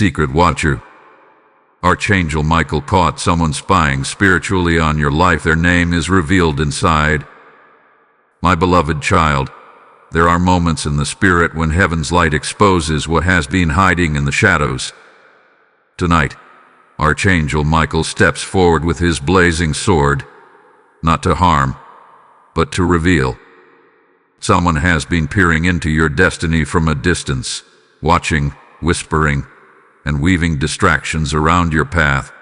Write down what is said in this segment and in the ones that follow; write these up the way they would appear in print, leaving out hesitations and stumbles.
Secret Watcher. Archangel Michael caught someone spying spiritually on your life. Their name is revealed inside. My beloved child, there are moments in the spirit when heaven's light exposes what has been hiding in the shadows. Tonight, Archangel Michael steps forward with his blazing sword, not to harm, but to reveal. Someone has been peering into your destiny from a distance, watching, whispering, and weaving distractions around your path.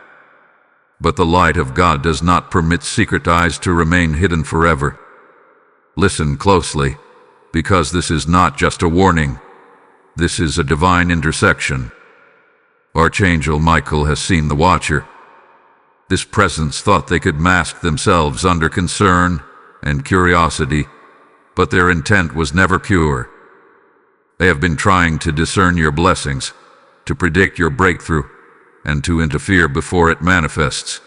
But the light of God does not permit secret eyes to remain hidden forever. Listen closely, because this is not just a warning. This is a divine intersection. Archangel Michael has seen the Watcher. This presence thought they could mask themselves under concern and curiosity, but their intent was never pure. They have been trying to discern your blessings, to predict your breakthrough, and to interfere before it manifests.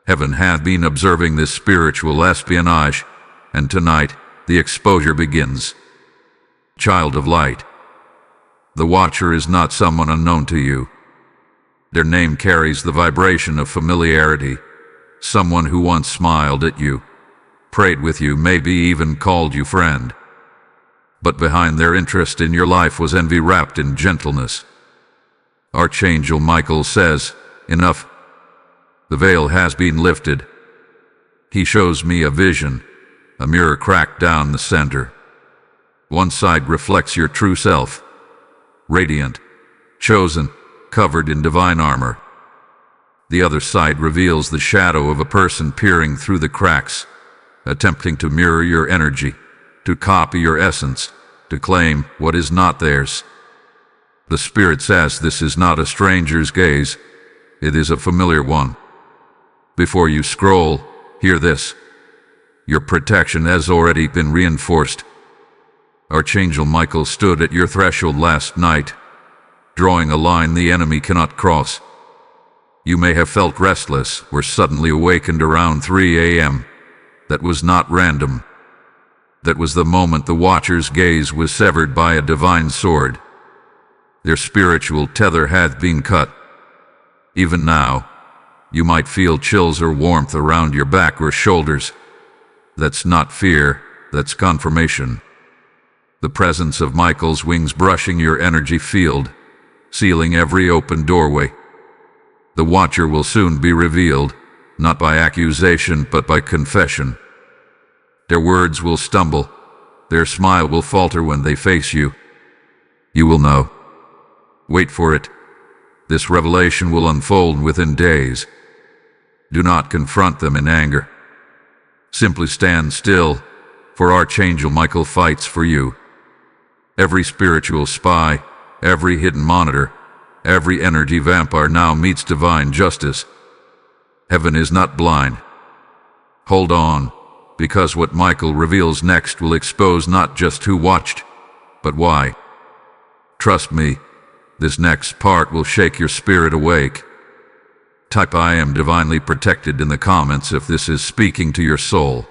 Heaven has been observing this spiritual espionage, and tonight the exposure begins. Child of light, the Watcher is not someone unknown to you. Their name carries the vibration of familiarity, someone who once smiled at you, prayed with you, maybe even called you friend. But behind their interest in your life was envy wrapped in gentleness. Archangel Michael says, enough. The veil has been lifted. He shows me a vision, a mirror cracked down the center. One side reflects your true self, radiant, chosen, covered in divine armor. The other side reveals the shadow of a person peering through the cracks, attempting to mirror your energy, to copy your essence, to claim what is not theirs. The Spirit says this is not a stranger's gaze, it is a familiar one. Before you scroll, hear this. Your protection has already been reinforced. Archangel Michael stood at your threshold last night, drawing a line the enemy cannot cross. You may have felt restless, were suddenly awakened around 3 a.m. That was not random. That was the moment the Watcher's gaze was severed by a divine sword. Their spiritual tether had been cut. Even now, you might feel chills or warmth around your back or shoulders. That's not fear, that's confirmation. The presence of Michael's wings brushing your energy field, sealing every open doorway. The Watcher will soon be revealed, not by accusation but by confession. Their words will stumble, their smile will falter when they face you. You will know. Wait for it. This revelation will unfold within days. Do not confront them in anger. Simply stand still, for Archangel Michael fights for you. Every spiritual spy, every hidden monitor, every energy vampire now meets divine justice. Heaven is not blind. Hold on, because what Michael reveals next will expose not just who watched, but why. Trust me, this next part will shake your spirit awake. Type I am divinely protected in the comments if this is speaking to your soul.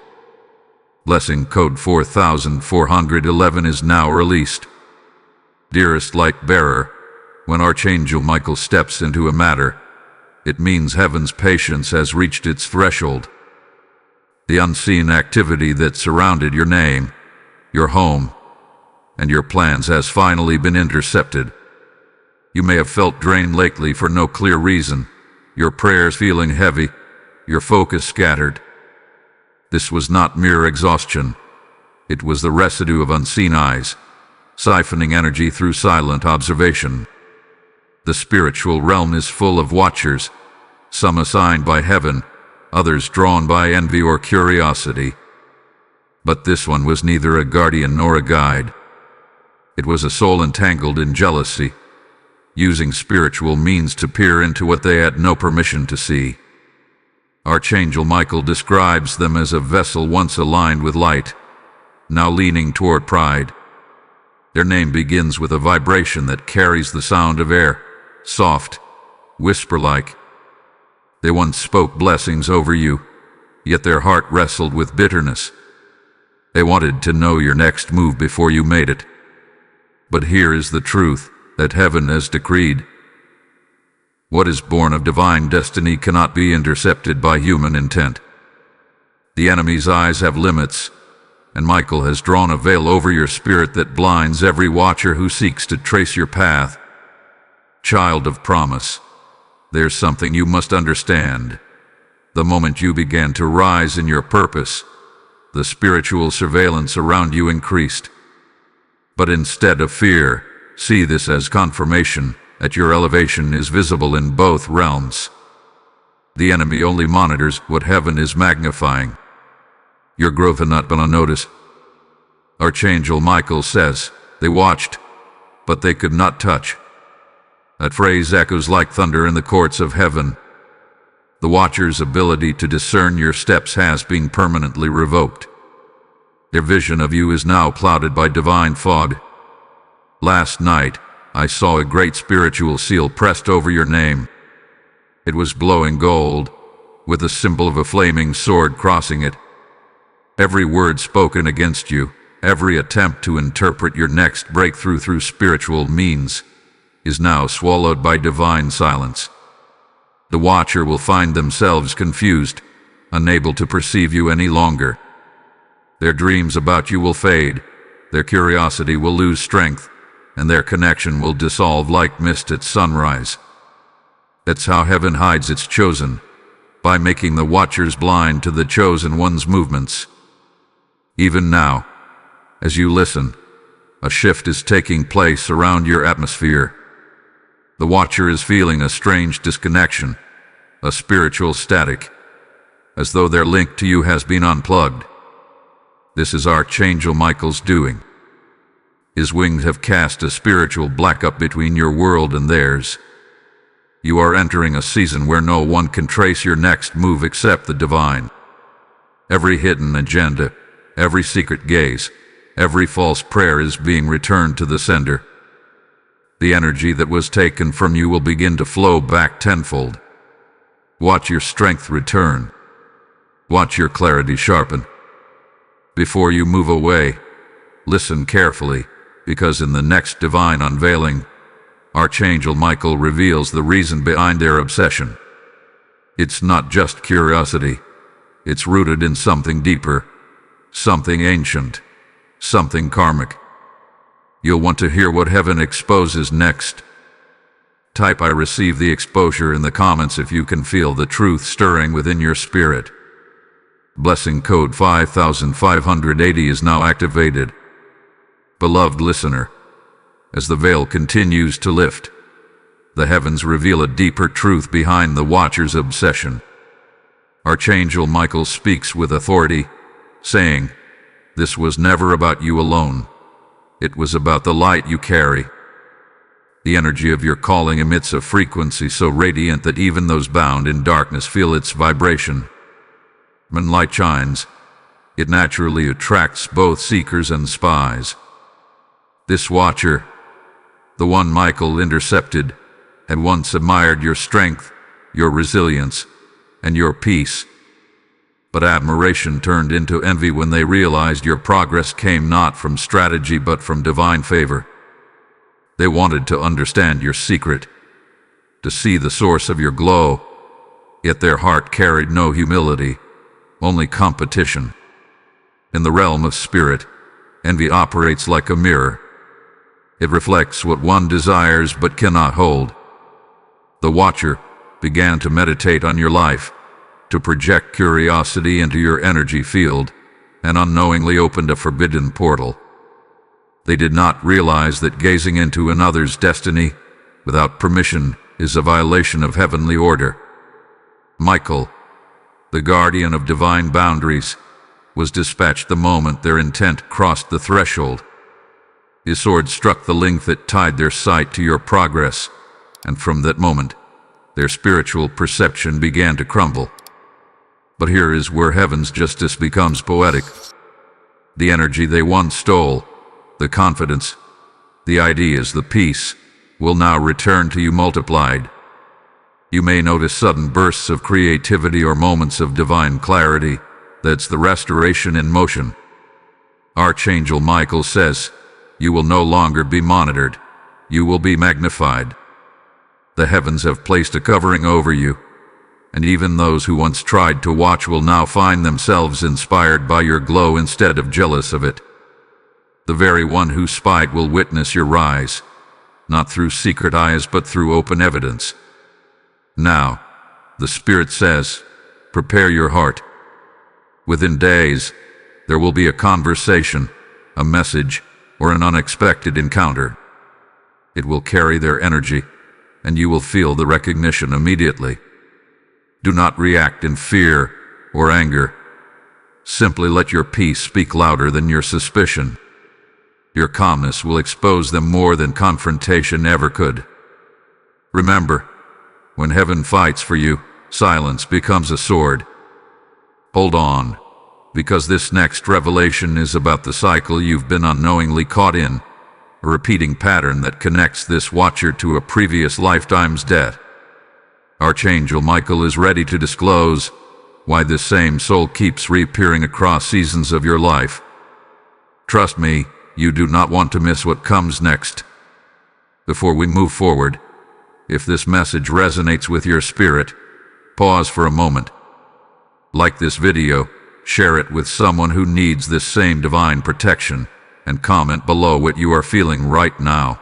Blessing code 4411 is now released. Dearest light bearer, when Archangel Michael steps into a matter, it means heaven's patience has reached its threshold. The unseen activity that surrounded your name, your home, and your plans has finally been intercepted. You may have felt drained lately for no clear reason, your prayers feeling heavy, your focus scattered. This was not mere exhaustion. It was the residue of unseen eyes, siphoning energy through silent observation. The spiritual realm is full of watchers, some assigned by heaven, others drawn by envy or curiosity. But this one was neither a guardian nor a guide. It was a soul entangled in jealousy, using spiritual means to peer into what they had no permission to see. Archangel Michael describes them as a vessel once aligned with light, now leaning toward pride. Their name begins with a vibration that carries the sound of air, soft, whisper-like. They once spoke blessings over you, yet their heart wrestled with bitterness. They wanted to know your next move before you made it. But here is the truth that heaven has decreed. What is born of divine destiny cannot be intercepted by human intent. The enemy's eyes have limits, and Michael has drawn a veil over your spirit that blinds every watcher who seeks to trace your path. Child of promise, there's something you must understand. The moment you began to rise in your purpose, the spiritual surveillance around you increased. But instead of fear, see this as confirmation that your elevation is visible in both realms. The enemy only monitors what heaven is magnifying. Your growth has not been unnoticed. Archangel Michael says, "They watched, but they could not touch." That phrase echoes like thunder in the courts of heaven. The watcher's ability to discern your steps has been permanently revoked. Their vision of you is now clouded by divine fog. Last night, I saw a great spiritual seal pressed over your name. It was glowing gold, with the symbol of a flaming sword crossing it. Every word spoken against you, every attempt to interpret your next breakthrough through spiritual means, is now swallowed by divine silence. The watcher will find themselves confused, unable to perceive you any longer. Their dreams about you will fade, their curiosity will lose strength, and their connection will dissolve like mist at sunrise. That's how heaven hides its chosen, by making the watchers blind to the chosen one's movements. Even now, as you listen, a shift is taking place around your atmosphere. The watcher is feeling a strange disconnection, a spiritual static, as though their link to you has been unplugged. This is Archangel Michael's doing. His wings have cast a spiritual blackout between your world and theirs. You are entering a season where no one can trace your next move except the divine. Every hidden agenda, every secret gaze, every false prayer is being returned to the sender. The energy that was taken from you will begin to flow back tenfold. Watch your strength return. Watch your clarity sharpen. Before you move away, listen carefully, because in the next divine unveiling, Archangel Michael reveals the reason behind their obsession. It's not just curiosity. It's rooted in something deeper, something ancient, something karmic. You'll want to hear what heaven exposes next. Type "I receive the exposure" in the comments if you can feel the truth stirring within your spirit. Blessing code 5580 is now activated. Beloved listener, as the veil continues to lift, the heavens reveal a deeper truth behind the watcher's obsession. Archangel Michael speaks with authority, saying, "This was never about you alone. It was about the light you carry." The energy of your calling emits a frequency so radiant that even those bound in darkness feel its vibration. When light shines, it naturally attracts both seekers and spies. This watcher, the one Michael intercepted, had once admired your strength, your resilience, and your peace. But admiration turned into envy when they realized your progress came not from strategy but from divine favor. They wanted to understand your secret, to see the source of your glow, yet their heart carried no humility, only competition. In the realm of spirit, envy operates like a mirror. It reflects what one desires but cannot hold. The watcher began to meditate on your life, to project curiosity into your energy field, and unknowingly opened a forbidden portal. They did not realize that gazing into another's destiny without permission is a violation of heavenly order. Michael, the guardian of divine boundaries, was dispatched the moment their intent crossed the threshold. His sword struck the link that tied their sight to your progress, and from that moment, their spiritual perception began to crumble. But here is where heaven's justice becomes poetic. The energy they once stole, the confidence, the ideas, the peace, will now return to you multiplied. You may notice sudden bursts of creativity or moments of divine clarity. That's the restoration in motion. Archangel Michael says, "You will no longer be monitored. You will be magnified." The heavens have placed a covering over you, and even those who once tried to watch will now find themselves inspired by your glow instead of jealous of it. The very one who spied will witness your rise, not through secret eyes but through open evidence. Now, the Spirit says, prepare your heart. Within days, there will be a conversation, a message, or an unexpected encounter. It will carry their energy, and you will feel the recognition immediately. Do not react in fear or anger. Simply let your peace speak louder than your suspicion. Your calmness will expose them more than confrontation ever could. Remember, when heaven fights for you, silence becomes a sword. Hold on, because this next revelation is about the cycle you've been unknowingly caught in, a repeating pattern that connects this watcher to a previous lifetime's debt. Archangel Michael is ready to disclose why this same soul keeps reappearing across seasons of your life. Trust me, you do not want to miss what comes next. Before we move forward, if this message resonates with your spirit, pause for a moment. Like this video, share it with someone who needs this same divine protection, and comment below what you are feeling right now.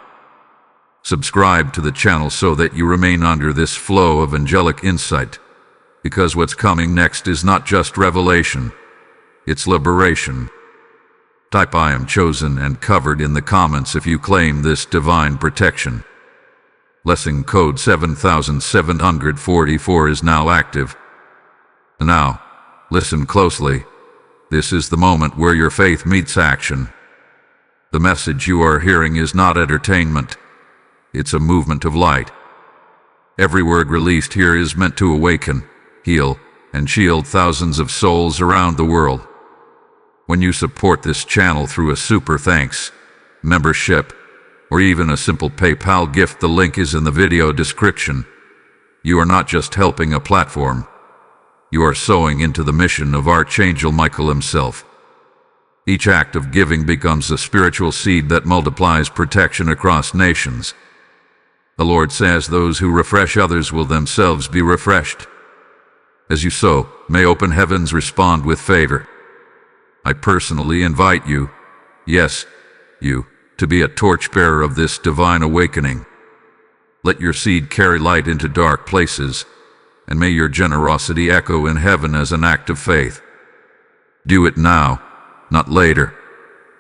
Subscribe to the channel so that you remain under this flow of angelic insight, because what's coming next is not just revelation, it's liberation. Type I am chosen and covered in the comments if you claim this divine protection. Lesson code 7744 is now active. Now, listen closely. This is the moment where your faith meets action. The message you are hearing is not entertainment. It's a movement of light. Every word released here is meant to awaken, heal, and shield thousands of souls around the world. When you support this channel through a super thanks, membership, or even a simple PayPal gift, the link is in the video description. You are not just helping a platform. You are sowing into the mission of Archangel Michael himself. Each act of giving becomes a spiritual seed that multiplies protection across nations. The Lord says those who refresh others will themselves be refreshed. As you sow, may open heavens respond with favor. I personally invite you, yes, you, to be a torchbearer of this divine awakening. Let your seed carry light into dark places, and may your generosity echo in heaven as an act of faith. Do it now, not later,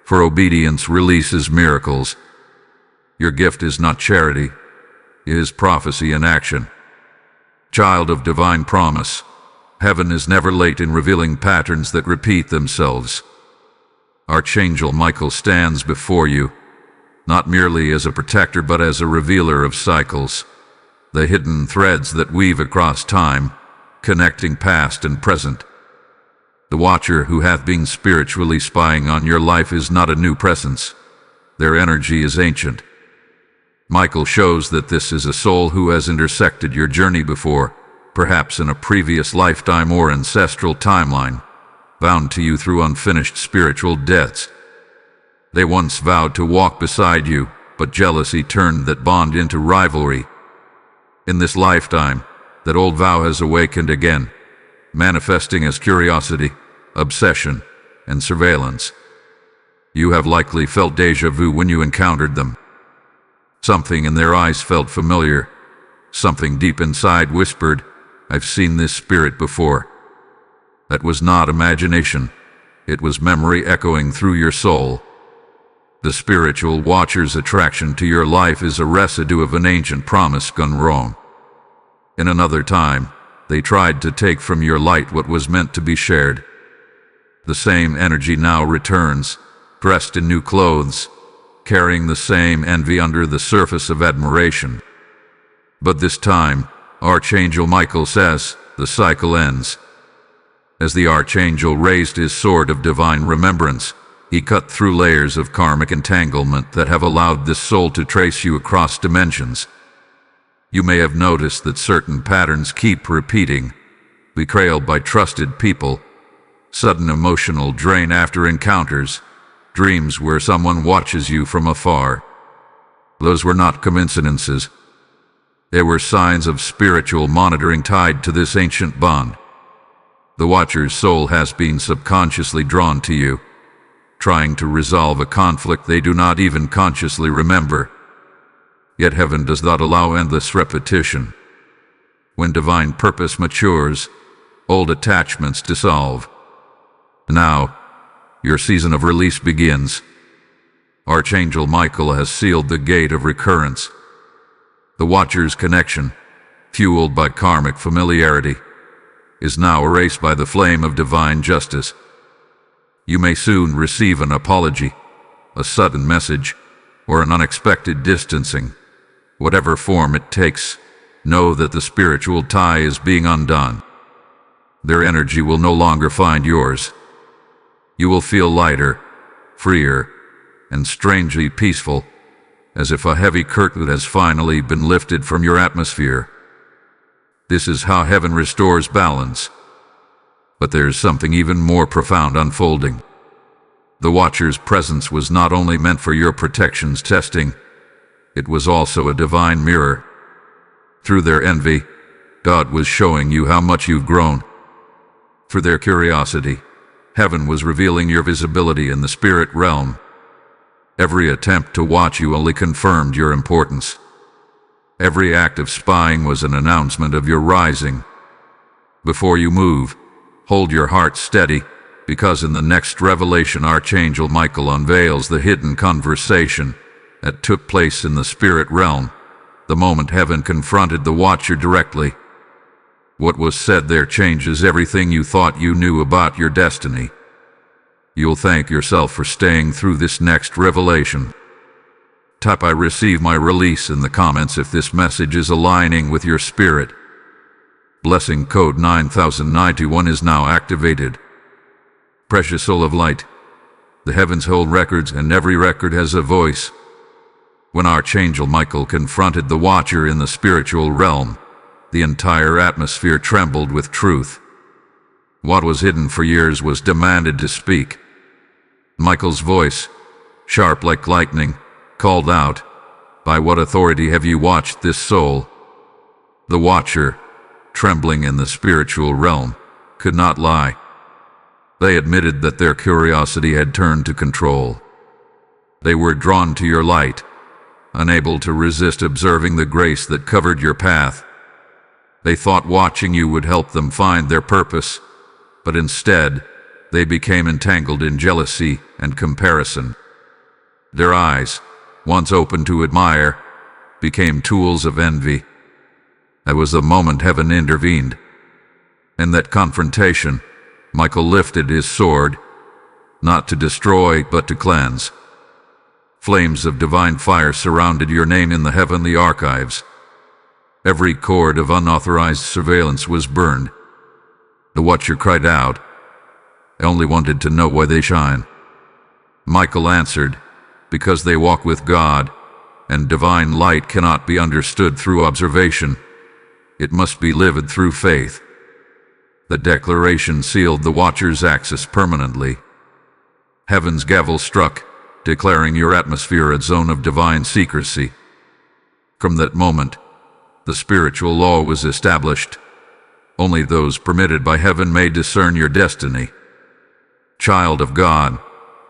for obedience releases miracles. Your gift is not charity, it is prophecy in action. Child of divine promise, heaven is never late in revealing patterns that repeat themselves. Archangel Michael stands before you, not merely as a protector but as a revealer of cycles, the hidden threads that weave across time, connecting past and present. The watcher who hath been spiritually spying on your life is not a new presence. Their energy is ancient. Michael shows that this is a soul who has intersected your journey before, perhaps in a previous lifetime or ancestral timeline, bound to you through unfinished spiritual debts. They once vowed to walk beside you, but jealousy turned that bond into rivalry. In this lifetime, that old vow has awakened again, manifesting as curiosity, obsession, and surveillance. You have likely felt déjà vu when you encountered them. Something in their eyes felt familiar. Something deep inside whispered, I've seen this spirit before. That was not imagination. It was memory echoing through your soul. The spiritual watcher's attraction to your life is a residue of an ancient promise gone wrong. In another time, they tried to take from your light what was meant to be shared. The same energy now returns, dressed in new clothes, carrying the same envy under the surface of admiration. But this time, Archangel Michael says, the cycle ends. As the Archangel raised his sword of divine remembrance, he cut through layers of karmic entanglement that have allowed this soul to trace you across dimensions. You may have noticed that certain patterns keep repeating: betrayal by trusted people, sudden emotional drain after encounters, dreams where someone watches you from afar. Those were not coincidences. There were signs of spiritual monitoring tied to this ancient bond. The Watcher's soul has been subconsciously drawn to you, trying to resolve a conflict they do not even consciously remember. Yet heaven does not allow endless repetition. When divine purpose matures, old attachments dissolve. Now, your season of release begins. Archangel Michael has sealed the gate of recurrence. The Watcher's connection, fueled by karmic familiarity, is now erased by the flame of divine justice. You may soon receive an apology, a sudden message, or an unexpected distancing. Whatever form it takes, know that the spiritual tie is being undone. Their energy will no longer find yours. You will feel lighter, freer, and strangely peaceful, as if a heavy curtain has finally been lifted from your atmosphere. This is how heaven restores balance. But there's something even more profound unfolding. The Watcher's presence was not only meant for your protection's testing, it was also a divine mirror. Through their envy, God was showing you how much you've grown. Through their curiosity, heaven was revealing your visibility in the spirit realm. Every attempt to watch you only confirmed your importance. Every act of spying was an announcement of your rising. Before you move, hold your heart steady, because in the next revelation Archangel Michael unveils the hidden conversation that took place in the spirit realm, the moment heaven confronted the Watcher directly. What was said there changes everything you thought you knew about your destiny. You'll thank yourself for staying through this next revelation. Type "I receive my release" in the comments if this message is aligning with your spirit. Blessing code 9091 is now activated. Precious soul of light, the heavens hold records and every record has a voice. When Archangel Michael confronted the Watcher in the spiritual realm, the entire atmosphere trembled with truth. What was hidden for years was demanded to speak. Michael's voice, sharp like lightning, called out, "By what authority have you watched this soul?" The Watcher, trembling in the spiritual realm, could not lie. They admitted that their curiosity had turned to control. They were drawn to your light, unable to resist observing the grace that covered your path. They thought watching you would help them find their purpose, but instead, they became entangled in jealousy and comparison. Their eyes, once open to admire, became tools of envy. That was the moment heaven intervened. In that confrontation, Michael lifted his sword, not to destroy, but to cleanse. Flames of divine fire surrounded your name in the heavenly archives. Every cord of unauthorized surveillance was burned. The Watcher cried out, "I only wanted to know why they shine." Michael answered, "Because they walk with God, and divine light cannot be understood through observation. It must be lived through faith." The declaration sealed the Watcher's access permanently. Heaven's gavel struck, declaring your atmosphere a zone of divine secrecy. From that moment, the spiritual law was established. Only those permitted by heaven may discern your destiny. Child of God,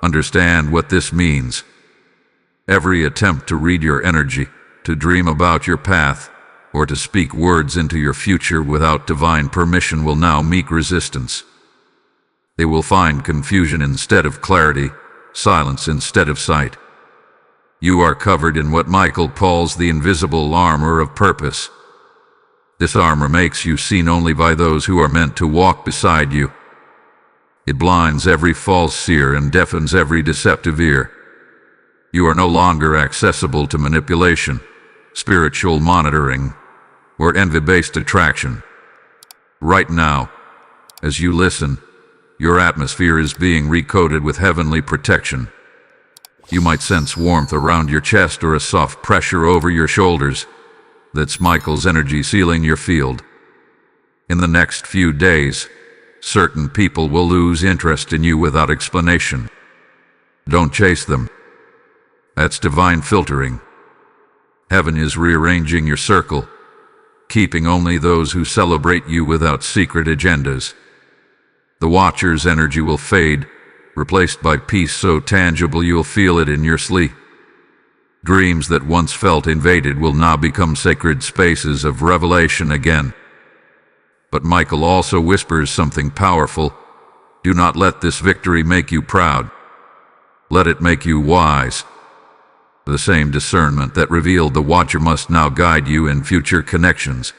understand what this means. Every attempt to read your energy, to dream about your path, or to speak words into your future without divine permission will now meet resistance. They will find confusion instead of clarity, silence instead of sight. You are covered in what Michael calls the invisible armor of purpose. This armor makes you seen only by those who are meant to walk beside you. It blinds every false seer and deafens every deceptive ear. You are no longer accessible to manipulation, spiritual monitoring, or envy-based attraction. Right now, as you listen, your atmosphere is being recoded with heavenly protection. You might sense warmth around your chest or a soft pressure over your shoulders. That's Michael's energy sealing your field. In the next few days, certain people will lose interest in you without explanation. Don't chase them. That's divine filtering. Heaven is rearranging your circle, keeping only those who celebrate you without secret agendas. The Watcher's energy will fade, replaced by peace so tangible you'll feel it in your sleep. Dreams that once felt invaded will now become sacred spaces of revelation again. But Michael also whispers something powerful. Do not let this victory make you proud. Let it make you wise. The same discernment that revealed the Watcher must now guide you in future connections.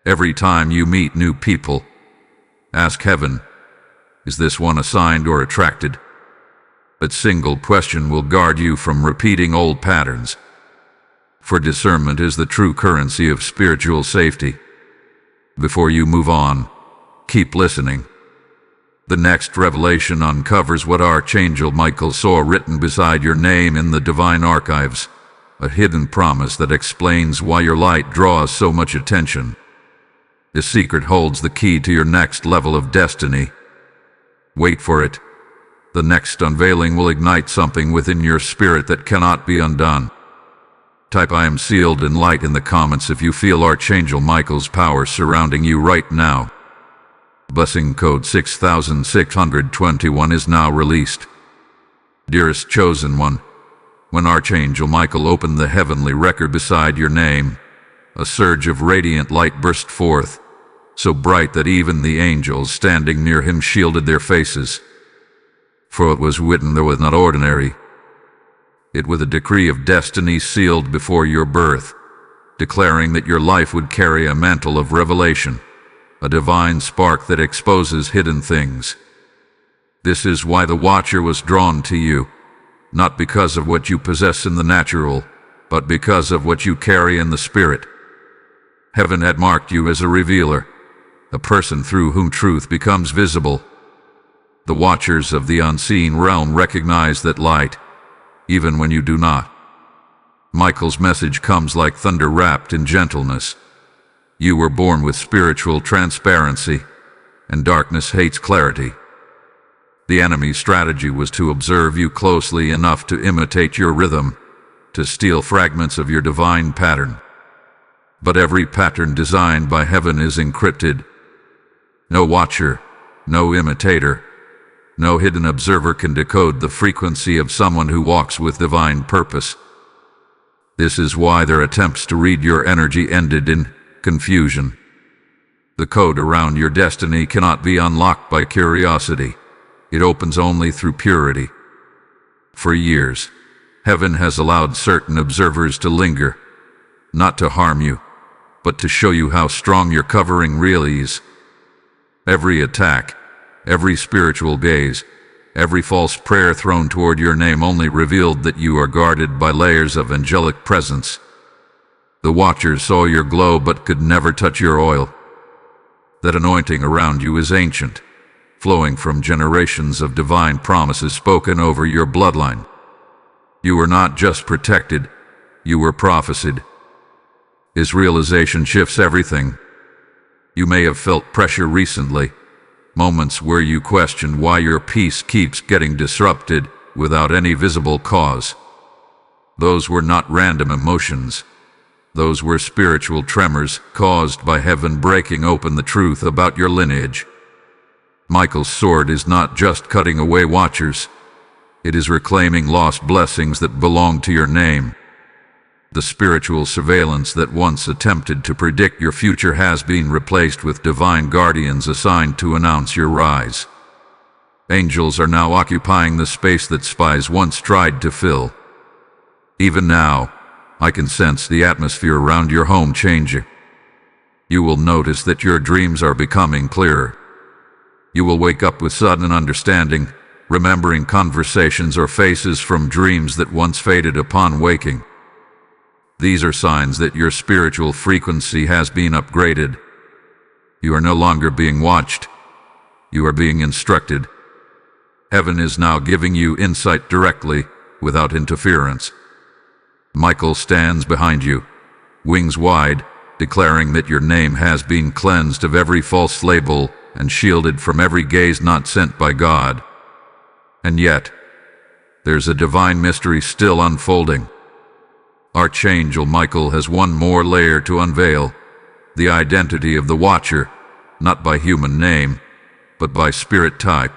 Every time you meet new people, ask Heaven, is this one assigned or attracted? That single question will guard you from repeating old patterns. For discernment is the true currency of spiritual safety. Before you move on, keep listening. The next revelation uncovers what Archangel Michael saw written beside your name in the divine archives, a hidden promise that explains why your light draws so much attention. This secret holds the key to your next level of destiny. Wait for it. The next unveiling will ignite something within your spirit that cannot be undone. Type "I am sealed in light" in the comments if you feel Archangel Michael's power surrounding you right now. Blessing code 6621 is now released. Dearest Chosen One, when Archangel Michael opened the heavenly record beside your name, a surge of radiant light burst forth, so bright that even the angels standing near him shielded their faces. For it was written there was not ordinary. It was a decree of destiny sealed before your birth, declaring that your life would carry a mantle of revelation, a divine spark that exposes hidden things. This is why the Watcher was drawn to you, not because of what you possess in the natural, but because of what you carry in the spirit. Heaven had marked you as a revealer, a person through whom truth becomes visible. The Watchers of the unseen realm recognize that light, even when you do not. Michael's message comes like thunder wrapped in gentleness. You were born with spiritual transparency, and darkness hates clarity. The enemy's strategy was to observe you closely enough to imitate your rhythm, to steal fragments of your divine pattern. But every pattern designed by Heaven is encrypted. No watcher, no imitator, no hidden observer can decode the frequency of someone who walks with divine purpose. This is why their attempts to read your energy ended in confusion. The code around your destiny cannot be unlocked by curiosity. It opens only through purity. For years, Heaven has allowed certain observers to linger, not to harm you, but to show you how strong your covering really is. Every attack, every spiritual gaze, every false prayer thrown toward your name only revealed that you are guarded by layers of angelic presence. The Watchers saw your glow but could never touch your oil. That anointing around you is ancient, flowing from generations of divine promises spoken over your bloodline. You were not just protected, you were prophesied. His realization shifts everything. You may have felt pressure recently, moments where you questioned why your peace keeps getting disrupted without any visible cause. Those were not random emotions. Those were spiritual tremors caused by Heaven breaking open the truth about your lineage. Michael's sword is not just cutting away Watchers. It is reclaiming lost blessings that belong to your name. The spiritual surveillance that once attempted to predict your future has been replaced with divine guardians assigned to announce your rise. Angels are now occupying the space that spies once tried to fill. Even now, I can sense the atmosphere around your home changing. You will notice that your dreams are becoming clearer. You will wake up with sudden understanding, remembering conversations or faces from dreams that once faded upon waking. These are signs that your spiritual frequency has been upgraded. You are no longer being watched. You are being instructed. Heaven is now giving you insight directly, without interference. Michael stands behind you, wings wide, declaring that your name has been cleansed of every false label and shielded from every gaze not sent by God. And yet, there's a divine mystery still unfolding. Archangel Michael has one more layer to unveil, the identity of the Watcher, not by human name, but by spirit type.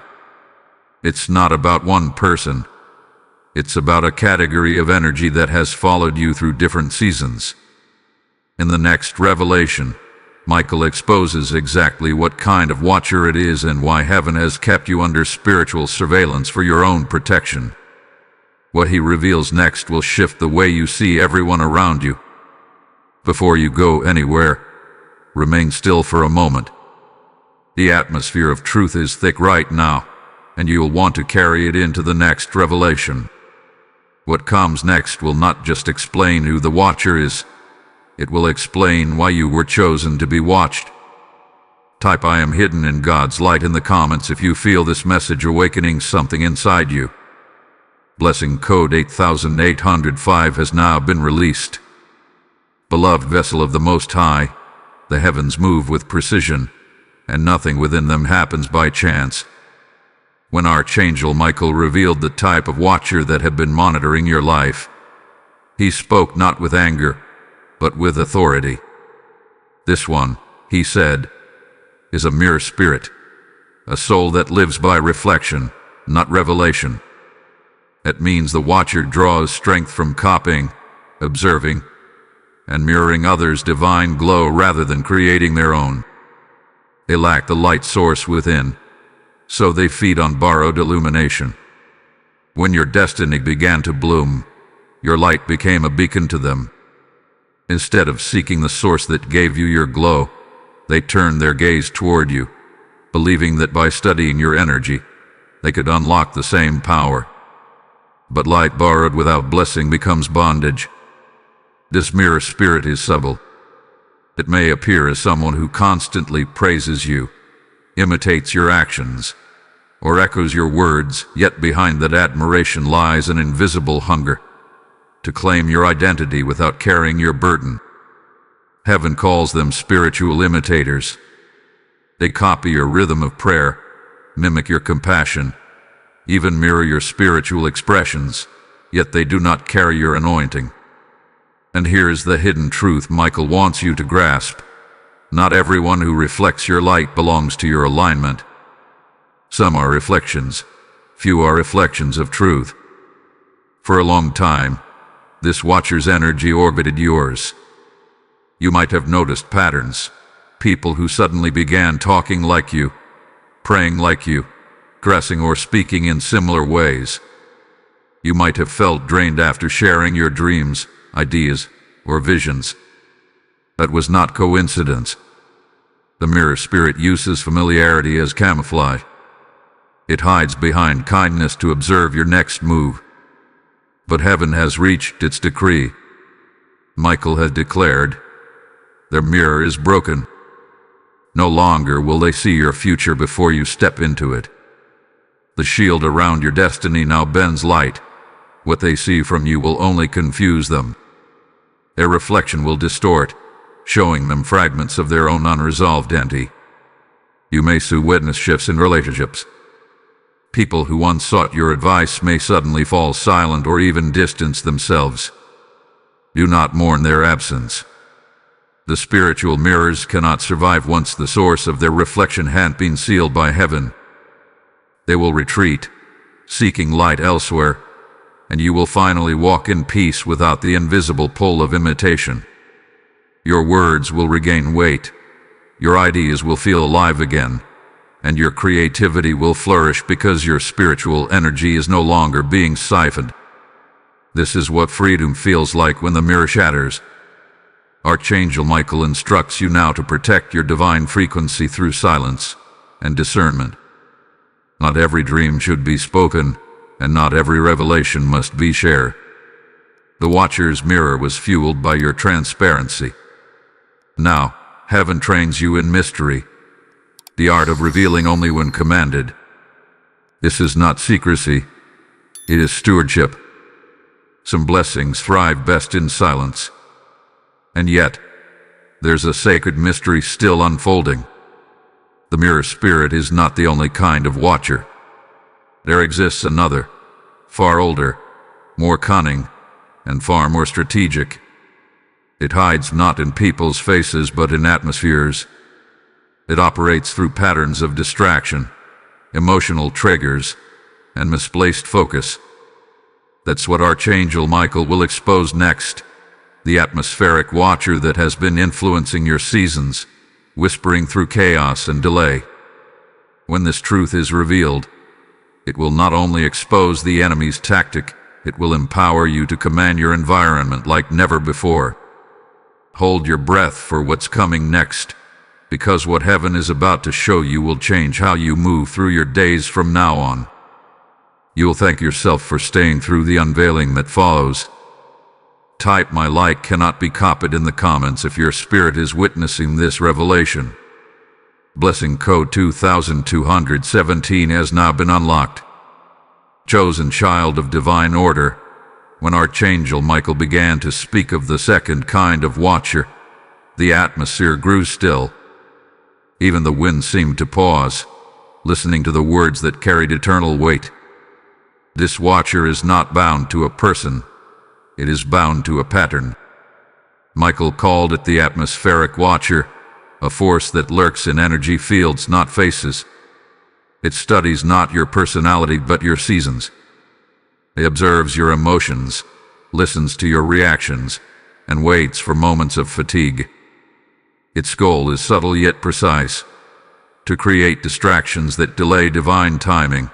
It's not about one person. It's about a category of energy that has followed you through different seasons. In the next revelation, Michael exposes exactly what kind of Watcher it is and why heaven has kept you under spiritual surveillance for your own protection. What he reveals next will shift the way you see everyone around you. Before you go anywhere, remain still for a moment. The atmosphere of truth is thick right now, and you will want to carry it into the next revelation. What comes next will not just explain who the Watcher is, it will explain why you were chosen to be watched. Type "I am hidden in God's light" in the comments if you feel this message awakening something inside you. Blessing code 8805 has now been released. Beloved vessel of the Most High, the heavens move with precision, and nothing within them happens by chance. When Archangel Michael revealed the type of Watcher that had been monitoring your life, he spoke not with anger, but with authority. This one, he said, is a mirror spirit, a soul that lives by reflection, not revelation. It means the Watcher draws strength from copying, observing, and mirroring others' divine glow rather than creating their own. They lack the light source within, so they feed on borrowed illumination. When your destiny began to bloom, your light became a beacon to them. Instead of seeking the source that gave you your glow, they turned their gaze toward you, believing that by studying your energy, they could unlock the same power. But light borrowed without blessing becomes bondage. This mirror spirit is subtle. It may appear as someone who constantly praises you, imitates your actions, or echoes your words, yet behind that admiration lies an invisible hunger to claim your identity without carrying your burden. Heaven calls them spiritual imitators. They copy your rhythm of prayer, mimic your compassion, even mirror your spiritual expressions, yet they do not carry your anointing. And here is the hidden truth Michael wants you to grasp. Not everyone who reflects your light belongs to your alignment. Some are reflections, few are reflections of truth. For a long time, this Watcher's energy orbited yours. You might have noticed patterns, people who suddenly began talking like you, praying like you, dressing or speaking in similar ways. You might have felt drained after sharing your dreams, ideas, or visions. That was not coincidence. The mirror spirit uses familiarity as camouflage. It hides behind kindness to observe your next move. But heaven has reached its decree. Michael had declared, their mirror is broken. No longer will they see your future before you step into it. The shield around your destiny now bends light. What they see from you will only confuse them. Their reflection will distort, showing them fragments of their own unresolved entity. You may soon witness shifts in relationships. People who once sought your advice may suddenly fall silent or even distance themselves. Do not mourn their absence. The spiritual mirrors cannot survive once the source of their reflection had been sealed by heaven. They will retreat, seeking light elsewhere, and you will finally walk in peace without the invisible pull of imitation. Your words will regain weight, your ideas will feel alive again, and your creativity will flourish because your spiritual energy is no longer being siphoned. This is what freedom feels like when the mirror shatters. Archangel Michael instructs you now to protect your divine frequency through silence and discernment. Not every dream should be spoken, and not every revelation must be shared. The Watcher's mirror was fueled by your transparency. Now, heaven trains you in mystery, the art of revealing only when commanded. This is not secrecy, it is stewardship. Some blessings thrive best in silence. And yet, there's a sacred mystery still unfolding. The mirror spirit is not the only kind of Watcher. There exists another, far older, more cunning, and far more strategic. It hides not in people's faces but in atmospheres. It operates through patterns of distraction, emotional triggers, and misplaced focus. That's what Archangel Michael will expose next. The atmospheric watcher that has been influencing your seasons, whispering through chaos and delay. When this truth is revealed, it will not only expose the enemy's tactic, it will empower you to command your environment like never before. Hold your breath for what's coming next, because what heaven is about to show you will change how you move through your days from now on. You'll thank yourself for staying through the unveiling that follows. Type "My light cannot be copied" in the comments if your spirit is witnessing this revelation. Blessing code 2217 has now been unlocked. Chosen child of divine order, when Archangel Michael began to speak of the second kind of watcher, the atmosphere grew still. Even the wind seemed to pause, listening to the words that carried eternal weight. This watcher is not bound to a person, it is bound to a pattern. Michael called it the atmospheric watcher, a force that lurks in energy fields, not faces. It studies not your personality but your seasons. It observes your emotions, listens to your reactions, and waits for moments of fatigue. Its goal is subtle yet precise, to create distractions that delay divine timing.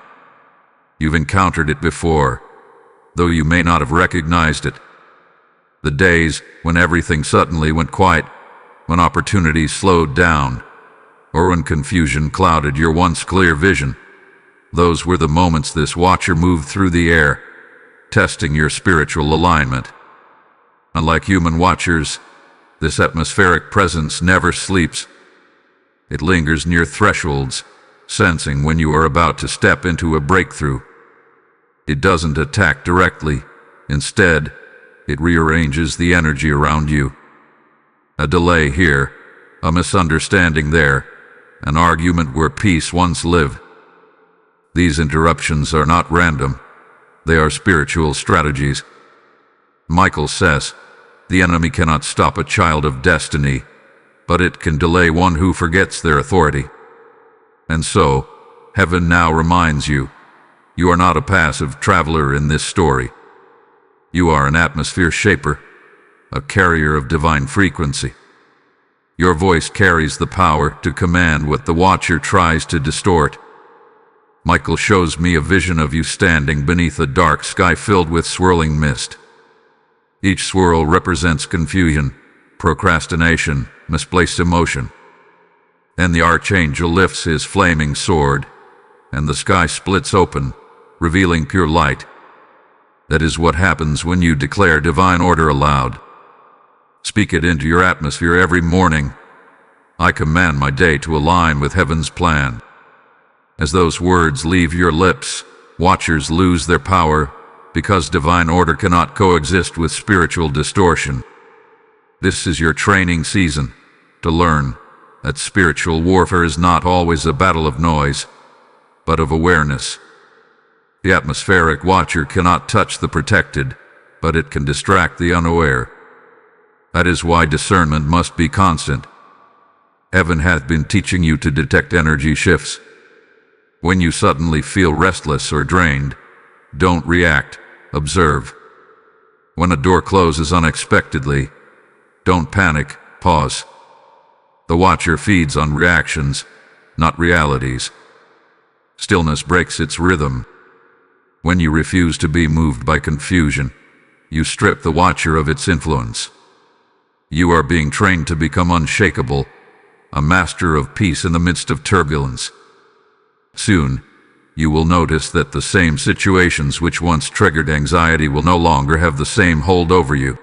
You've encountered it before, though you may not have recognized it. The days when everything suddenly went quiet, when opportunities slowed down, or when confusion clouded your once clear vision. Those were the moments this watcher moved through the air, testing your spiritual alignment. Unlike human watchers, this atmospheric presence never sleeps. It lingers near thresholds, sensing when you are about to step into a breakthrough. It doesn't attack directly. Instead, it rearranges the energy around you. A delay here, a misunderstanding there, an argument where peace once lived. These interruptions are not random. They are spiritual strategies. Michael says, the enemy cannot stop a child of destiny, but it can delay one who forgets their authority. And so, heaven now reminds you, you are not a passive traveler in this story. You are an atmosphere shaper, a carrier of divine frequency. Your voice carries the power to command what the watcher tries to distort. Michael shows me a vision of you standing beneath a dark sky filled with swirling mist. Each swirl represents confusion, procrastination, misplaced emotion. Then the Archangel lifts his flaming sword, and the sky splits open, revealing pure light. That is what happens when you declare divine order aloud. Speak it into your atmosphere every morning. I command my day to align with heaven's plan. As those words leave your lips, watchers lose their power, because divine order cannot coexist with spiritual distortion. This is your training season, to learn that spiritual warfare is not always a battle of noise, but of awareness. The atmospheric watcher cannot touch the protected, but it can distract the unaware. That is why discernment must be constant. Heaven hath been teaching you to detect energy shifts. When you suddenly feel restless or drained, don't react, observe. When a door closes unexpectedly, don't panic, pause. The watcher feeds on reactions, not realities. Stillness breaks its rhythm. When you refuse to be moved by confusion, you strip the watcher of its influence. You are being trained to become unshakable, a master of peace in the midst of turbulence. Soon, you will notice that the same situations which once triggered anxiety will no longer have the same hold over you.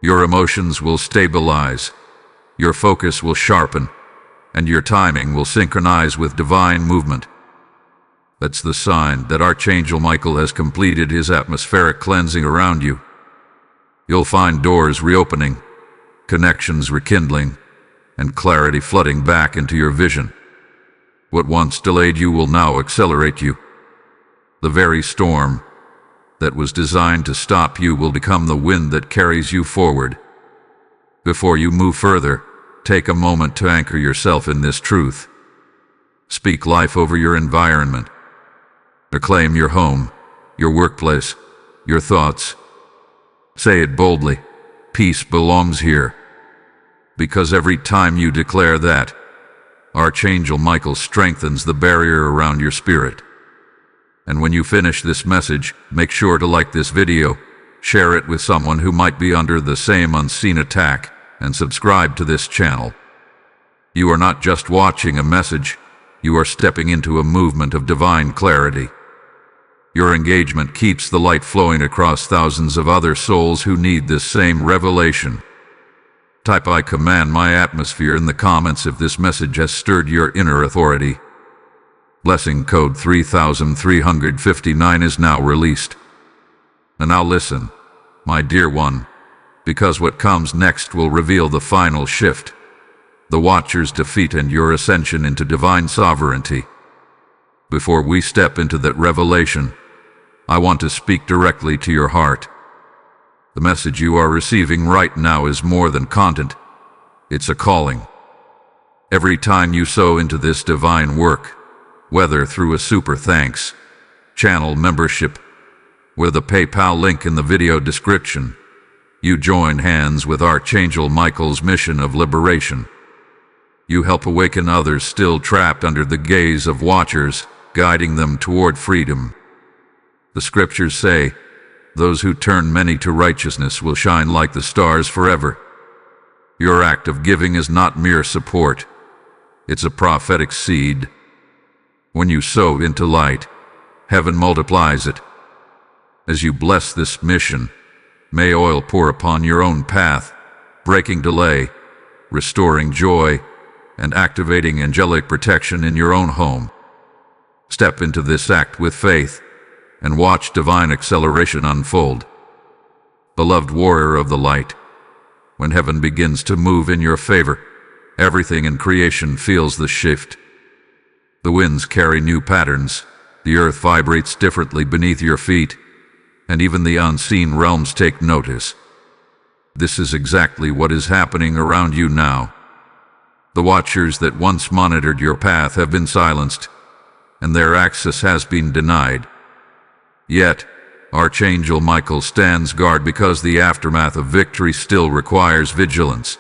Your emotions will stabilize, your focus will sharpen, and your timing will synchronize with divine movement. That's the sign that Archangel Michael has completed his atmospheric cleansing around you. You'll find doors reopening, connections rekindling, and clarity flooding back into your vision. What once delayed you will now accelerate you. The very storm that was designed to stop you will become the wind that carries you forward. Before you move further, take a moment to anchor yourself in this truth. Speak life over your environment. Acclaim your home, your workplace, your thoughts. Say it boldly, peace belongs here. Because every time you declare that, Archangel Michael strengthens the barrier around your spirit. And when you finish this message, make sure to like this video, share it with someone who might be under the same unseen attack, and subscribe to this channel. You are not just watching a message, you are stepping into a movement of divine clarity. Your engagement keeps the light flowing across thousands of other souls who need this same revelation. Type "I command my atmosphere" in the comments if this message has stirred your inner authority. Blessing code 3359 is now released. And now listen, my dear one, because what comes next will reveal the final shift, the Watcher's defeat and your ascension into divine sovereignty. Before we step into that revelation, I want to speak directly to your heart. The message you are receiving right now is more than content. It's a calling. Every time you sow into this divine work, whether through a super thanks, channel membership, with the PayPal link in the video description, you join hands with Archangel Michael's mission of liberation. You help awaken others still trapped under the gaze of Watchers, guiding them toward freedom. The scriptures say, "Those who turn many to righteousness will shine like the stars forever." Your act of giving is not mere support. It's a prophetic seed. When you sow into light, heaven multiplies it. As you bless this mission, may oil pour upon your own path, breaking delay, restoring joy, and activating angelic protection in your own home. Step into this act with faith, and watch divine acceleration unfold. Beloved warrior of the light, when heaven begins to move in your favor, everything in creation feels the shift. The winds carry new patterns, the earth vibrates differently beneath your feet, and even the unseen realms take notice. This is exactly what is happening around you now. The Watchers that once monitored your path have been silenced, and their access has been denied. Yet, Archangel Michael stands guard because the aftermath of victory still requires vigilance.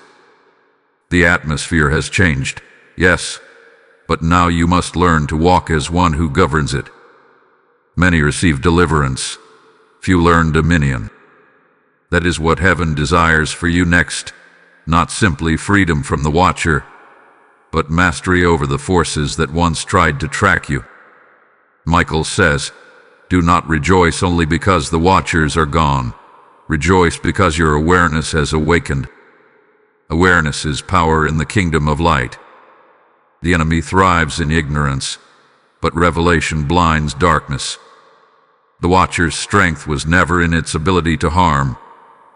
The atmosphere has changed, yes, but now you must learn to walk as one who governs it. Many receive deliverance, few learn dominion. That is what heaven desires for you next, not simply freedom from the Watcher, but mastery over the forces that once tried to track you. Michael says, "Do not rejoice only because the Watchers are gone. Rejoice because your awareness has awakened." Awareness is power in the kingdom of light. The enemy thrives in ignorance, but revelation blinds darkness. The Watcher's strength was never in its ability to harm.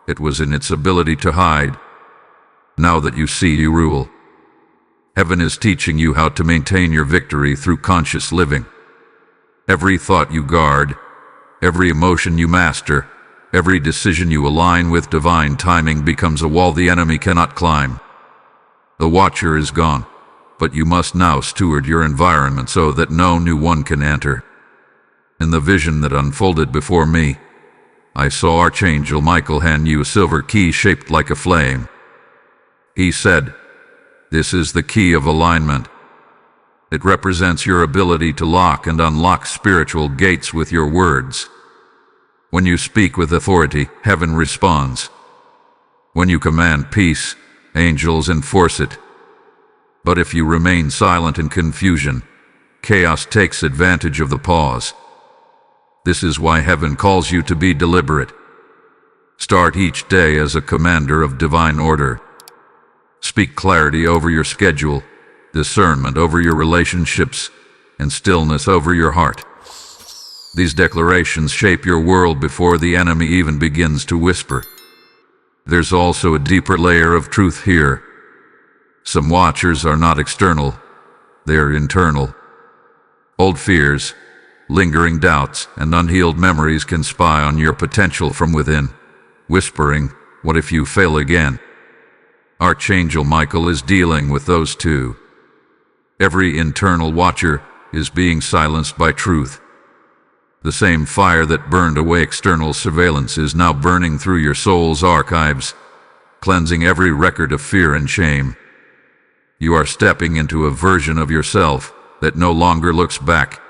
It was in its ability to hide. Now that you see, you rule. Heaven is teaching you how to maintain your victory through conscious living. Every thought you guard, every emotion you master, every decision you align with divine timing becomes a wall the enemy cannot climb. The Watcher is gone, but you must now steward your environment so that no new one can enter. In the vision that unfolded before me, I saw Archangel Michael hand you a silver key shaped like a flame. He said, "This is the key of alignment." It represents your ability to lock and unlock spiritual gates with your words. When you speak with authority, heaven responds. When you command peace, angels enforce it. But if you remain silent in confusion, chaos takes advantage of the pause. This is why heaven calls you to be deliberate. Start each day as a commander of divine order. Speak clarity over your schedule, discernment over your relationships, and stillness over your heart. These declarations shape your world before the enemy even begins to whisper. There's also a deeper layer of truth here. Some Watchers are not external, they're internal. Old fears, lingering doubts, and unhealed memories can spy on your potential from within, whispering, "What if you fail again?" Archangel Michael is dealing with those two. Every internal watcher is being silenced by truth. The same fire that burned away external surveillance is now burning through your soul's archives, cleansing every record of fear and shame. You are stepping into a version of yourself that no longer looks back.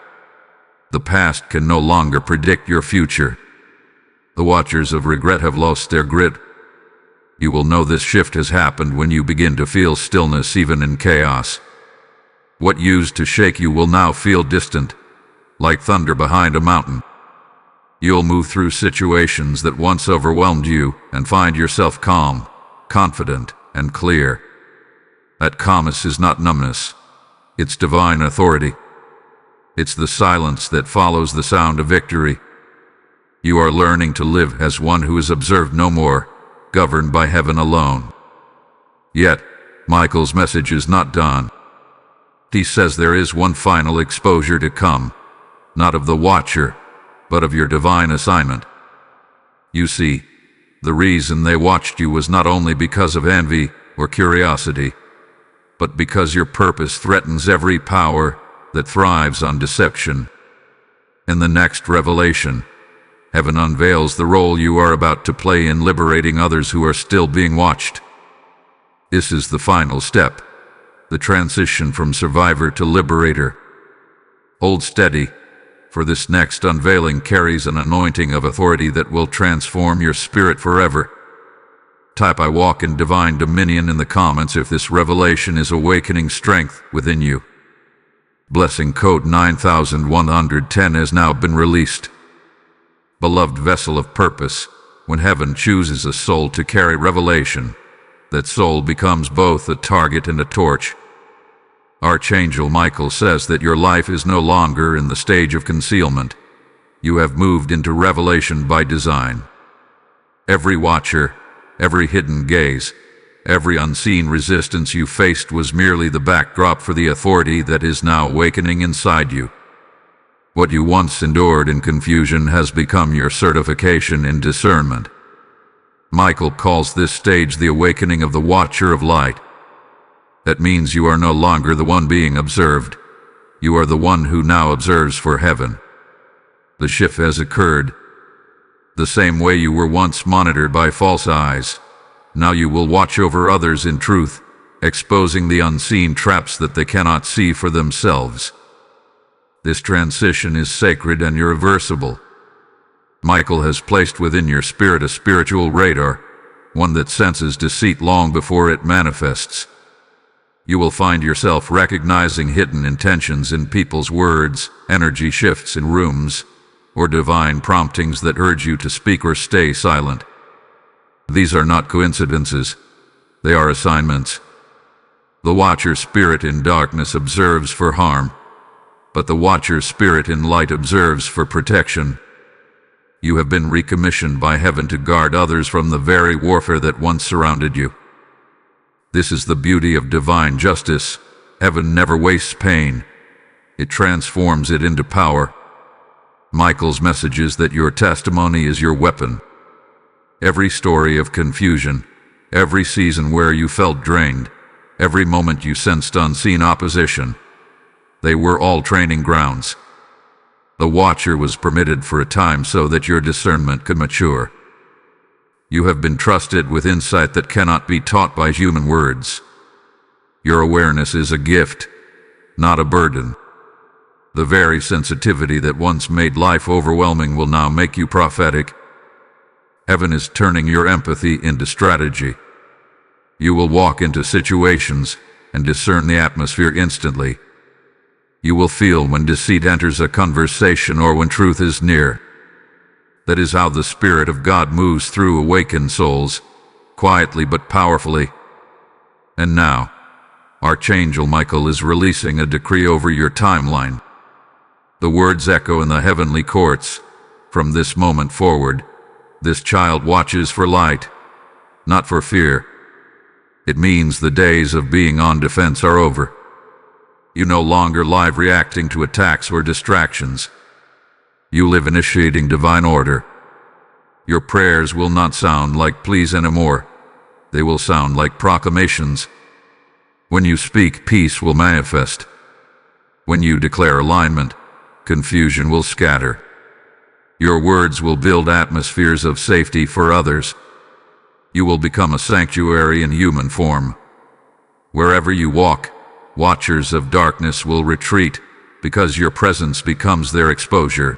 The past can no longer predict your future. The watchers of regret have lost their grit. You will know this shift has happened when you begin to feel stillness even in chaos. What used to shake you will now feel distant, like thunder behind a mountain. You'll move through situations that once overwhelmed you and find yourself calm, confident, and clear. That calmness is not numbness. It's divine authority. It's the silence that follows the sound of victory. You are learning to live as one who is observed no more, governed by heaven alone. Yet, Michael's message is not done. He says there is one final exposure to come, not of the watcher, but of your divine assignment. You see, the reason they watched you was not only because of envy or curiosity, but because your purpose threatens every power that thrives on deception. In the next revelation, heaven unveils the role you are about to play in liberating others who are still being watched. This is the final step, the transition from survivor to liberator. Hold steady, for this next unveiling carries an anointing of authority that will transform your spirit forever. Type "I walk in divine dominion" in the comments if this revelation is awakening strength within you. Blessing code 9110 has now been released. Beloved vessel of purpose, when heaven chooses a soul to carry revelation, that soul becomes both a target and a torch. Archangel Michael says that your life is no longer in the stage of concealment. You have moved into revelation by design. Every watcher, every hidden gaze, every unseen resistance you faced was merely the backdrop for the authority that is now awakening inside you. What you once endured in confusion has become your certification in discernment. Michael calls this stage the awakening of the Watcher of Light. That means you are no longer the one being observed. You are the one who now observes for heaven. The shift has occurred. The same way you were once monitored by false eyes, now you will watch over others in truth, exposing the unseen traps that they cannot see for themselves. This transition is sacred and irreversible. Michael has placed within your spirit a spiritual radar, one that senses deceit long before it manifests. You will find yourself recognizing hidden intentions in people's words, energy shifts in rooms, or divine promptings that urge you to speak or stay silent. These are not coincidences. They are assignments. The watcher spirit in darkness observes for harm, but the watcher spirit in light observes for protection. You have been recommissioned by heaven to guard others from the very warfare that once surrounded you. This is the beauty of divine justice. Heaven never wastes pain. It transforms it into power. Michael's message is that your testimony is your weapon. Every story of confusion, every season where you felt drained, every moment you sensed unseen opposition, they were all training grounds. The watcher was permitted for a time so that your discernment could mature. You have been trusted with insight that cannot be taught by human words. Your awareness is a gift, not a burden. The very sensitivity that once made life overwhelming will now make you prophetic. Heaven is turning your empathy into strategy. You will walk into situations and discern the atmosphere instantly. You will feel when deceit enters a conversation or when truth is near. That is how the Spirit of God moves through awakened souls, quietly but powerfully. And now, Archangel Michael is releasing a decree over your timeline. The words echo in the heavenly courts. From this moment forward, this child watches for light, not for fear. It means the days of being on defense are over. You no longer live reacting to attacks or distractions. You live initiating divine order. Your prayers will not sound like pleas anymore. they will sound like proclamations. When you speak, peace will manifest. When you declare alignment, confusion will scatter. Your words will build atmospheres of safety for others. You will become a sanctuary in human form. Wherever you walk, watchers of darkness will retreat because your presence becomes their exposure.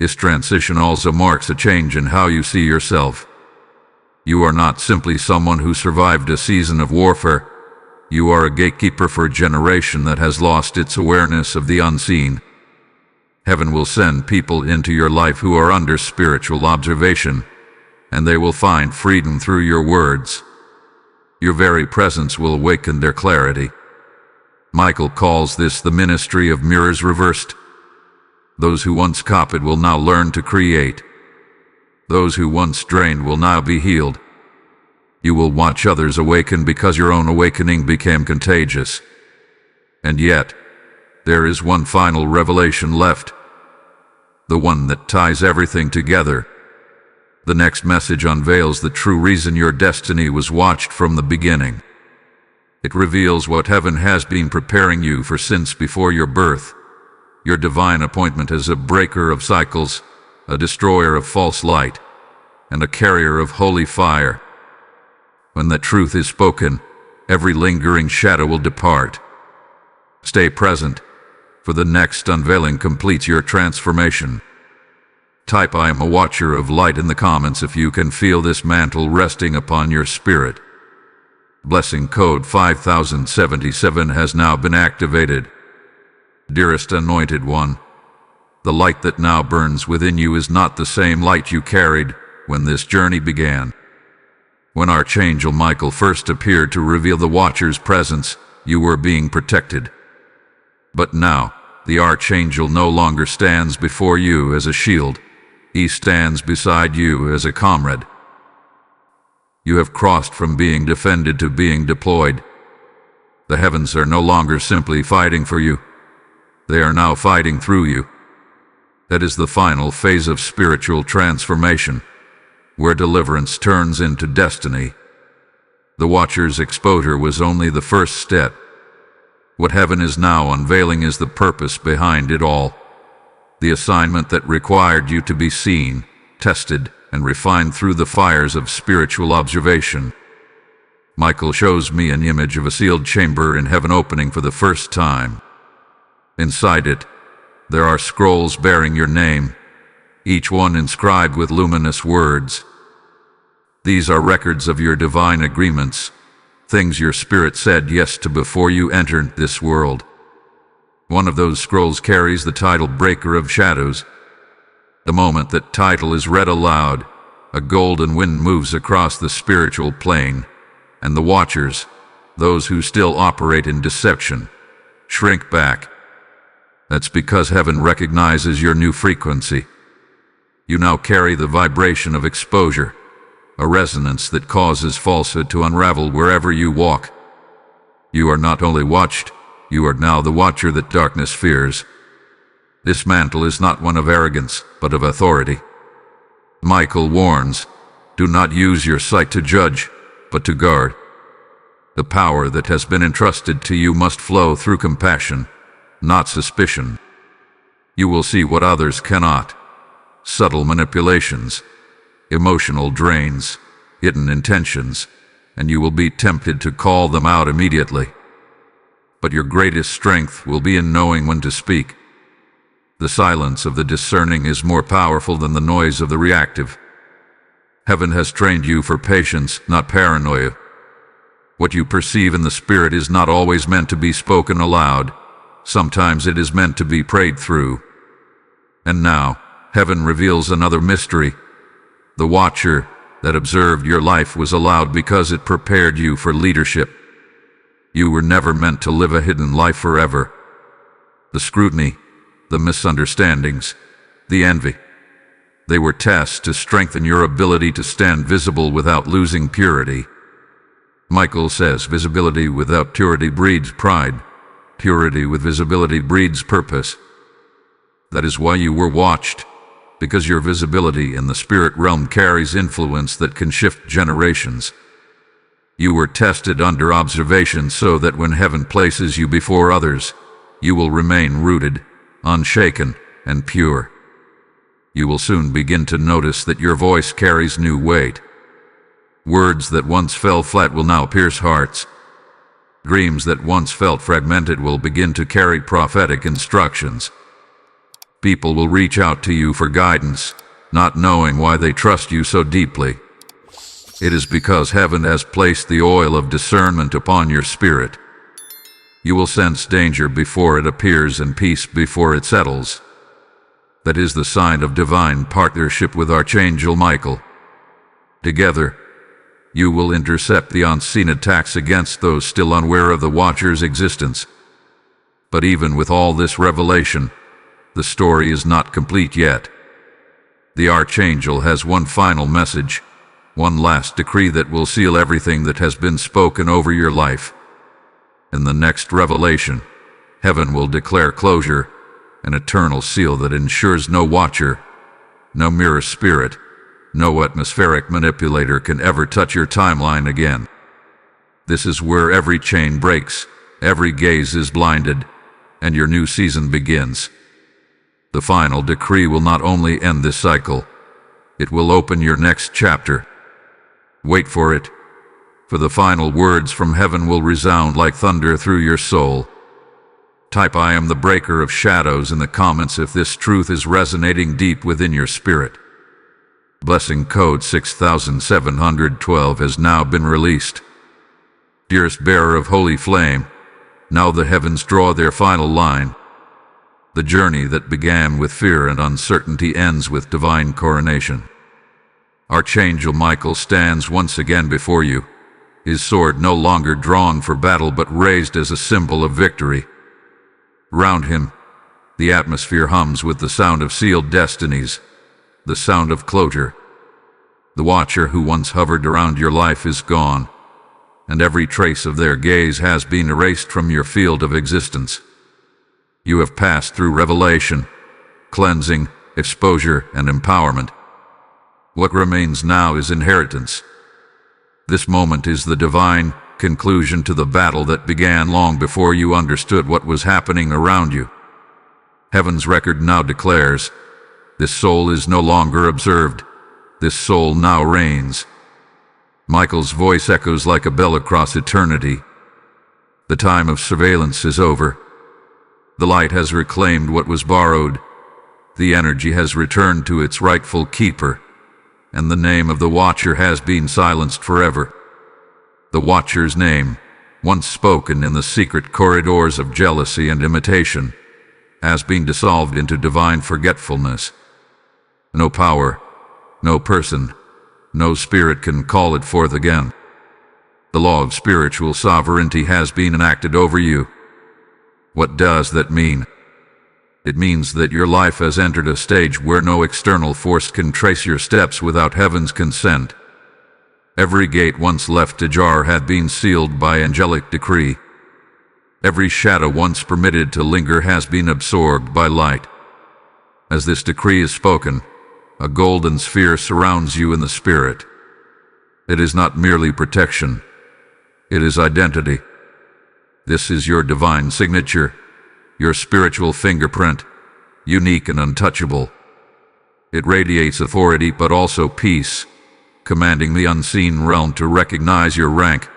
This transition also marks a change in how you see yourself. You are not simply someone who survived a season of warfare. You are a gatekeeper for a generation that has lost its awareness of the unseen. Heaven will send people into your life who are under spiritual observation, and they will find freedom through your words. Your very presence will awaken their clarity. Michael calls this the ministry of mirrors reversed. Those who once copied will now learn to create. Those who once drained will now be healed. You will watch others awaken because your own awakening became contagious. And yet, there is one final revelation left, the one that ties everything together. The next message unveils the true reason your destiny was watched from the beginning. It reveals what heaven has been preparing you for since before your birth. Your divine appointment as a breaker of cycles, a destroyer of false light, and a carrier of holy fire. When the truth is spoken, every lingering shadow will depart. Stay present, for the next unveiling completes your transformation. Type "I am a watcher of light" in the comments if you can feel this mantle resting upon your spirit. Blessing code 5077 has now been activated. Dearest Anointed One, the light that now burns within you is not the same light you carried when this journey began. When Archangel Michael first appeared to reveal the Watcher's presence, you were being protected. But now, the Archangel no longer stands before you as a shield. He stands beside you as a comrade. You have crossed from being defended to being deployed. The heavens are no longer simply fighting for you. They are now fighting through you. That is the final phase of spiritual transformation, where deliverance turns into destiny. The Watcher's exposure was only the first step. What heaven is now unveiling is the purpose behind it all. The assignment that required you to be seen, tested, and refined through the fires of spiritual observation. Michael shows me an image of a sealed chamber in heaven opening for the first time. Inside it, there are scrolls bearing your name, each one inscribed with luminous words. These are records of your divine agreements, things your spirit said yes to before you entered this world. One of those scrolls carries the title Breaker of Shadows. The moment that title is read aloud, a golden wind moves across the spiritual plane, and the Watchers, those who still operate in deception, shrink back. That's because heaven recognizes your new frequency. You now carry the vibration of exposure, a resonance that causes falsehood to unravel wherever you walk. You are not only watched, you are now the watcher that darkness fears. This mantle is not one of arrogance, but of authority. Michael warns, do not use your sight to judge, but to guard. The power that has been entrusted to you must flow through compassion, not suspicion. You will see what others cannot: subtle manipulations, emotional drains, hidden intentions, and you will be tempted to call them out immediately. But your greatest strength will be in knowing when to speak. The silence of the discerning is more powerful than the noise of the reactive. Heaven has trained you for patience, not paranoia. What you perceive in the spirit is not always meant to be spoken aloud. Sometimes it is meant to be prayed through. And now, heaven reveals another mystery. The Watcher that observed your life was allowed because it prepared you for leadership. You were never meant to live a hidden life forever. The scrutiny, the misunderstandings, the envy, they were tests to strengthen your ability to stand visible without losing purity. Michael says visibility without purity breeds pride. Purity with visibility breeds purpose. That is why you were watched, because your visibility in the spirit realm carries influence that can shift generations. You were tested under observation so that when heaven places you before others, you will remain rooted, unshaken, and pure. You will soon begin to notice that your voice carries new weight. Words that once fell flat will now pierce hearts. Dreams that once felt fragmented will begin to carry prophetic instructions. People will reach out to you for guidance, not knowing why they trust you so deeply. It is because heaven has placed the oil of discernment upon your spirit. You will sense danger before it appears and peace before it settles. That is the sign of divine partnership with Archangel Michael. Together, you will intercept the unseen attacks against those still unaware of the Watcher's existence. But even with all this revelation, the story is not complete yet. The Archangel has one final message, one last decree that will seal everything that has been spoken over your life. In the next revelation, heaven will declare closure, an eternal seal that ensures no Watcher, no mirror spirit, no atmospheric manipulator can ever touch your timeline again. This is where every chain breaks, every gaze is blinded, and your new season begins. The final decree will not only end this cycle, it will open your next chapter. Wait for it, for the final words from heaven will resound like thunder through your soul. Type "I am the breaker of shadows" in the comments if this truth is resonating deep within your spirit. Blessing code 6712 has now been released. Dearest bearer of holy flame, now the heavens draw their final line. The journey that began with fear and uncertainty ends with divine coronation. Archangel Michael stands once again before you, his sword no longer drawn for battle but raised as a symbol of victory. Round him, the atmosphere hums with the sound of sealed destinies, the sound of closure. The Watcher who once hovered around your life is gone, and every trace of their gaze has been erased from your field of existence. You have passed through revelation, cleansing, exposure, and empowerment. What remains now is inheritance. This moment is the divine conclusion to the battle that began long before you understood what was happening around you. Heaven's record now declares, this soul is no longer observed. This soul now reigns. Michael's voice echoes like a bell across eternity. The time of surveillance is over. The light has reclaimed what was borrowed. The energy has returned to its rightful keeper, and the name of the Watcher has been silenced forever. The Watcher's name, once spoken in the secret corridors of jealousy and imitation, has been dissolved into divine forgetfulness. No power, no person, no spirit can call it forth again. The law of spiritual sovereignty has been enacted over you. What does that mean? It means that your life has entered a stage where no external force can trace your steps without heaven's consent. Every gate once left ajar had been sealed by angelic decree. Every shadow once permitted to linger has been absorbed by light. As this decree is spoken, a golden sphere surrounds you in the spirit. It is not merely protection, it is identity. This is your divine signature, your spiritual fingerprint, unique and untouchable. It radiates authority but also peace, commanding the unseen realm to recognize your rank.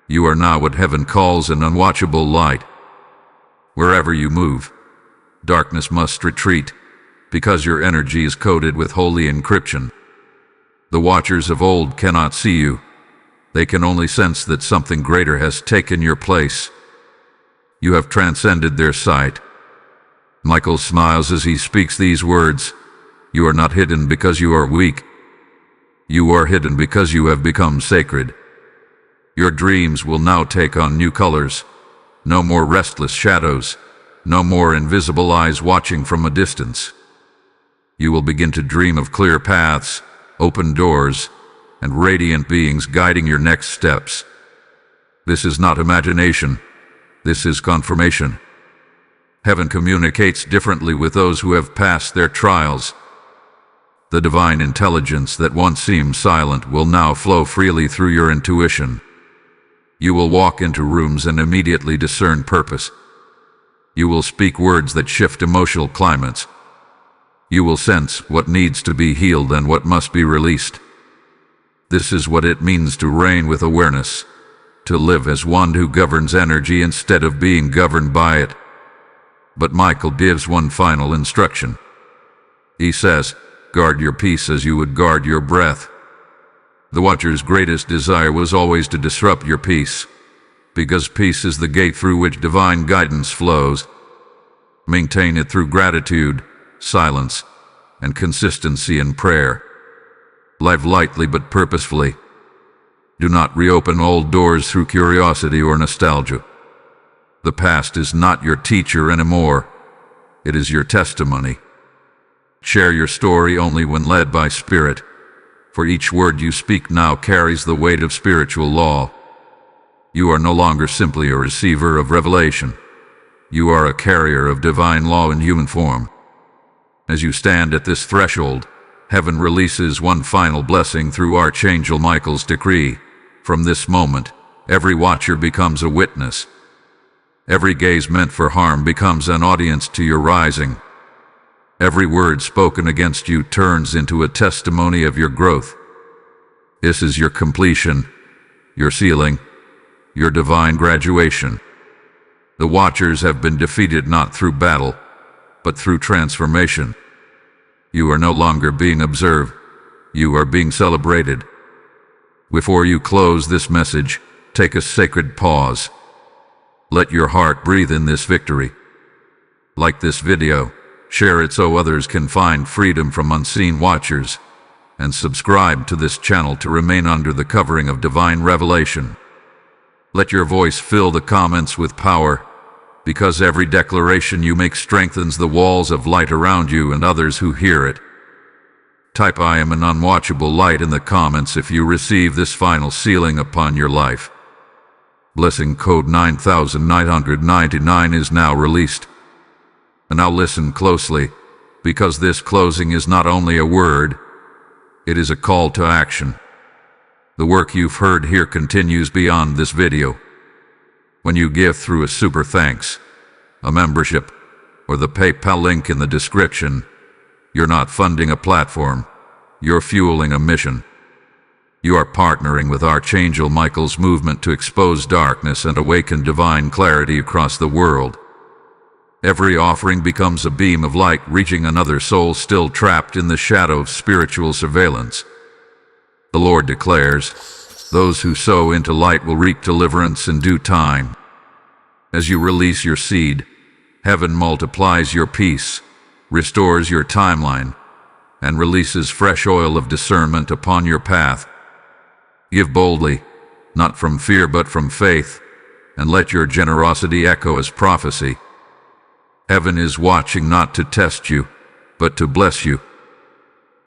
You are now what heaven calls an unwatchable light. Wherever you move, darkness must retreat, because your energy is coded with holy encryption. The Watchers of old cannot see you. They can only sense that something greater has taken your place. You have transcended their sight. Michael smiles as he speaks these words. You are not hidden because you are weak. You are hidden because you have become sacred. Your dreams will now take on new colors. No more restless shadows. No more invisible eyes watching from a distance. You will begin to dream of clear paths, open doors, and radiant beings guiding your next steps. This is not imagination. This is confirmation. Heaven communicates differently with those who have passed their trials. The divine intelligence that once seemed silent will now flow freely through your intuition. You will walk into rooms and immediately discern purpose. You will speak words that shift emotional climates. You will sense what needs to be healed and what must be released. This is what it means to reign with awareness, to live as one who governs energy instead of being governed by it. But Michael gives one final instruction. He says, guard your peace as you would guard your breath. The Watcher's greatest desire was always to disrupt your peace, because peace is the gate through which divine guidance flows. Maintain it through gratitude, silence, and consistency in prayer. Live lightly but purposefully. Do not reopen old doors through curiosity or nostalgia. The past is not your teacher anymore. It is your testimony. Share your story only when led by Spirit, for each word you speak now carries the weight of spiritual law. You are no longer simply a receiver of revelation. You are a carrier of divine law in human form. As you stand at this threshold, heaven releases one final blessing through Archangel Michael's decree. From this moment, every watcher becomes a witness. Every gaze meant for harm becomes an audience to your rising. Every word spoken against you turns into a testimony of your growth. This is your completion, your sealing, your divine graduation. The Watchers have been defeated not through battle, but through transformation. You are no longer being observed. You are being celebrated. Before you close this message, take a sacred pause. Let your heart breathe in this victory. Like this video, share it so others can find freedom from unseen watchers, and subscribe to this channel to remain under the covering of divine revelation. Let your voice fill the comments with power, because every declaration you make strengthens the walls of light around you and others who hear it. Type "I am an unwatchable light" in the comments if you receive this final sealing upon your life. Blessing code 9999 is now released. And now listen closely, because this closing is not only a word, it is a call to action. The work you've heard here continues beyond this video. When you give through a super thanks, a membership, or the PayPal link in the description, you're not funding a platform, you're fueling a mission. You are partnering with Archangel Michael's movement to expose darkness and awaken divine clarity across the world. Every offering becomes a beam of light reaching another soul still trapped in the shadow of spiritual surveillance. The Lord declares, those who sow into light will reap deliverance in due time. As you release your seed, heaven multiplies your peace, restores your timeline, and releases fresh oil of discernment upon your path. Give boldly, not from fear but from faith, and let your generosity echo as prophecy. Heaven is watching not to test you, but to bless you.